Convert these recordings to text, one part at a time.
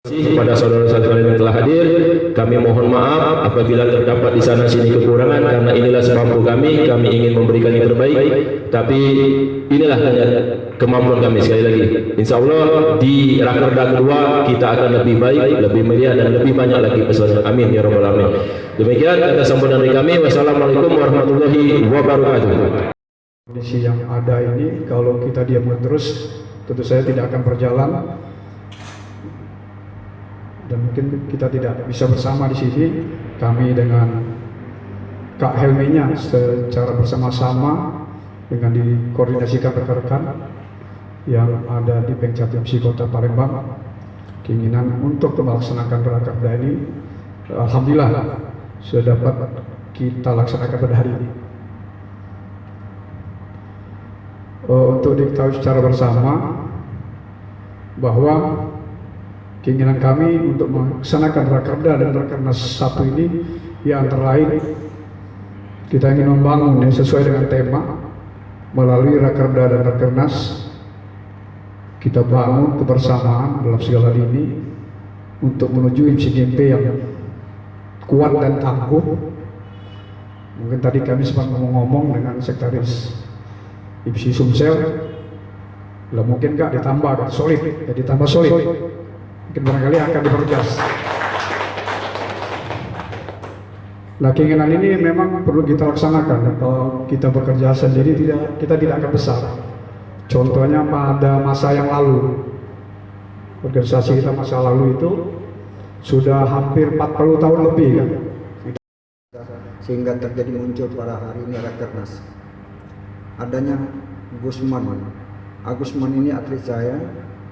Kepada saudara-saudara yang telah hadir, kami mohon maaf apabila terdapat di sana sini kekurangan, karena inilah semampu kami ingin memberikan yang terbaik, tapi inilah hanya kemampuan kami. Sekali lagi, insya Allah di rakerda kedua kita akan lebih baik, lebih meriah dan lebih banyak lagi peserta. Amin ya rabbal alamin. Demikian kata sambutan dari kami. Wassalamualaikum warahmatullahi wabarakatuh. Kondisi yang ada ini, kalau kita diam terus, tentu saya tidak akan berjalan. Dan mungkin kita tidak bisa bersama di sini. Kami dengan Kak Helminya secara bersama-sama dengan dikoordinasikan rekan-rekan yang ada di Pengcapimsi Kota Palembang, keinginan untuk melaksanakan rakerda ini, alhamdulillah sudah dapat kita laksanakan pada hari ini. Untuk diketahui secara bersama bahwa keinginan kami untuk melaksanakan rakerda dan rakernas 1 ini, ya antara lain kita ingin membangun yang sesuai dengan tema. Melalui rakerda dan rakernas kita bangun kebersamaan dalam segala lini untuk menuju IMSI-GMP yang kuat dan tangguh. Mungkin tadi kami sempat ngomong dengan sekretaris IMSI Sumsel, lah mungkin Kak ditambah solid, ya ditambah solid, mungkin barangkali akan diperjelas. Nah, keinginan ini memang perlu kita laksanakan. Kalau kita bekerja sendiri kita tidak akan besar. Contohnya pada masa yang lalu, organisasi kita masa lalu itu sudah hampir 40 tahun lebih kan? Sehingga terjadi muncul pada hari ini rakernas. Adanya Gusman. Agusman ini atlet saya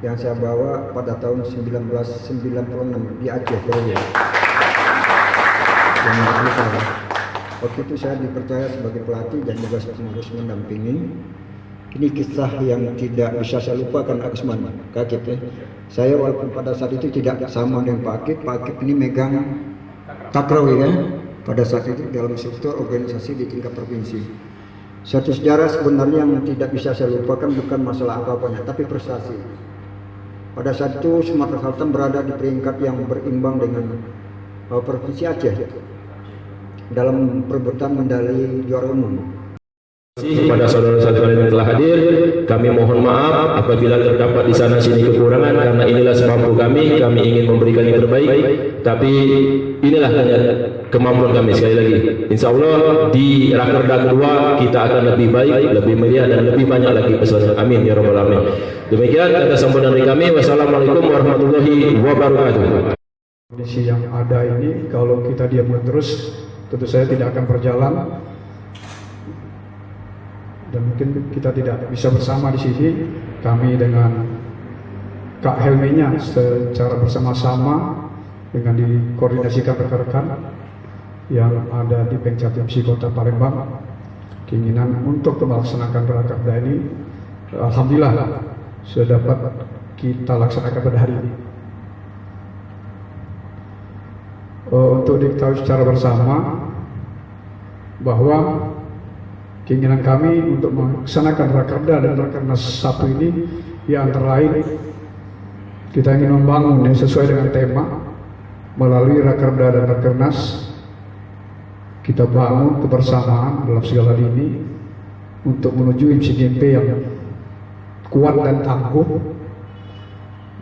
yang saya bawa pada tahun 1996 di Aceh, Waktu itu saya dipercaya sebagai pelatih dan juga harus mendampingi. Ini kisah yang tidak bisa saya lupakan. Agusman, kaget ya. Saya walaupun pada saat itu tidak sama dengan Pak Akip ini megang takrawi ya. Pada saat itu dalam struktur organisasi di tingkat provinsi. Satu sejarah sebenarnya yang tidak bisa saya lupakan, bukan masalah apa-apanya, tapi prestasi. Pada saat itu Sumatera Selatan berada di peringkat yang berimbang dengan Provinsi Aceh dalam perebutan medali juara umum. Kepada saudara-saudara yang telah hadir, kami mohon maaf apabila terdapat di sana sini kekurangan, karena inilah semampu kami ingin memberikan yang terbaik, tapi inilah hanya kemampuan kami. Sekali lagi, insya Allah di rakerda kedua kita akan lebih baik, lebih meriah dan lebih banyak lagi peserta. Amin ya rabbal alamin. Demikian kata sambutan dari kami. Wassalamualaikum warahmatullahi wabarakatuh. Kondisi yang ada ini, kalau kita diam terus, tentu saya tidak akan berjalan. Dan mungkin kita tidak bisa bersama di sini. Kami dengan Kak Helminya secara bersama-sama dengan dikoordinasikan rekan-rekan yang ada di Pengcapimsi Kota Palembang, keinginan untuk melaksanakan rakerda ini, alhamdulillah sudah dapat kita laksanakan pada hari ini. Untuk diketahui secara bersama bahwa keinginan kami untuk melaksanakan rakerda dan rakernas 1 ini, ya antara lain kita ingin membangun yang sesuai dengan tema. Melalui rakerda dan rakernas kita bangun kebersamaan dalam segala lini untuk menuju IMSI-GMP yang kuat dan tangguh.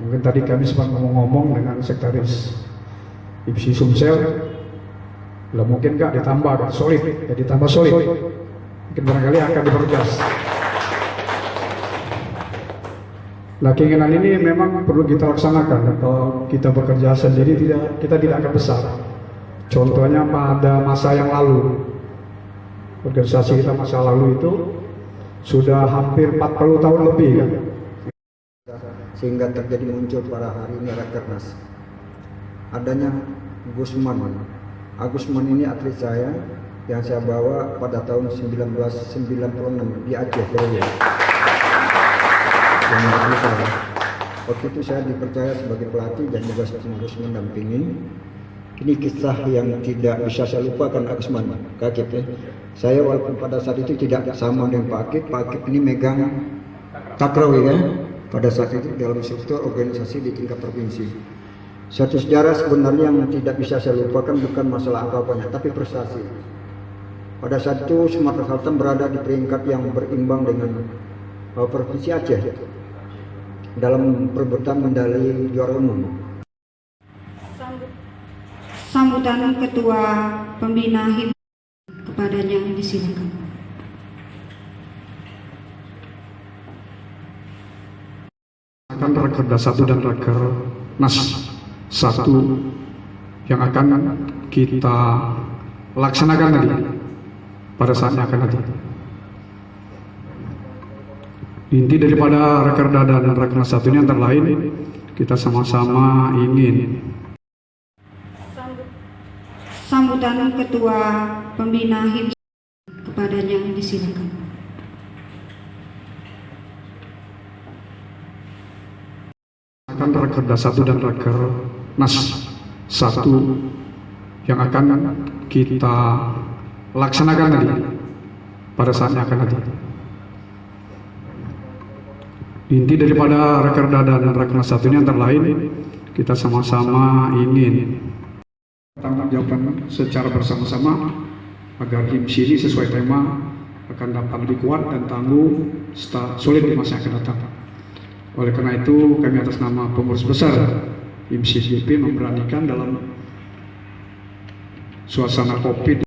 Mungkin tadi kami sempat ngomong dengan sekretaris IMSI Sumsel, lah mungkin Kak ditambah solid, ya ditambah solid, mungkin barangkali akan diperjelas. Nah, keinginan ini memang perlu kita laksanakan. Kalau kita bekerja sendiri kita tidak akan besar. Contohnya pada masa yang lalu, organisasi kita masa lalu itu sudah hampir 40 tahun lebih kan? Sehingga terjadi muncul pada hari ini rakernas. Adanya Gusman. Agusman ini atlet saya yang saya bawa pada tahun 1996 di Aceh, Waktu itu saya dipercaya sebagai pelatih dan juga harus mendampingi. Ini kisah yang tidak bisa saya lupakan. Agusman, kaget ya. Saya walaupun pada saat itu tidak sama dengan Pak Akip ini megang takrawi ya. Pada saat itu dalam struktur organisasi di tingkat provinsi. Suatu sejarah sebenarnya yang tidak bisa saya lupakan bukan masalah apa-apanya, tapi prestasi. Pada saat itu Sumatera Selatan berada di peringkat yang berimbang dengan Provinsi Aceh dalam perebutan medali juara umum. Sambutan Ketua Pembina HIM kepadanya disilakan. Akan Rakerda 1 dan Rakernas 1 yang akan kita laksanakan nanti pada saatnya akan nanti. Inti daripada Rakerda dan Rakernas 1 ini antara lain kita sama-sama ingin Sambutan Ketua Pembina HIM kepadanya disilakan. akan Rakerda 1 dan Rakernas 1 yang akan kita laksanakan nanti pada saatnya akan nanti. Inti daripada Rakerda dan Rakernas 1 ini antara lain kita sama-sama ingin tanggung-jawaban secara bersama-sama agar HIMSI ini sesuai tema akan dapat lebih kuat dan tangguh solid di masa yang akan datang. Oleh karena itu kami atas nama pengurus besar HIMSI JP memberanikan dalam suasana COVID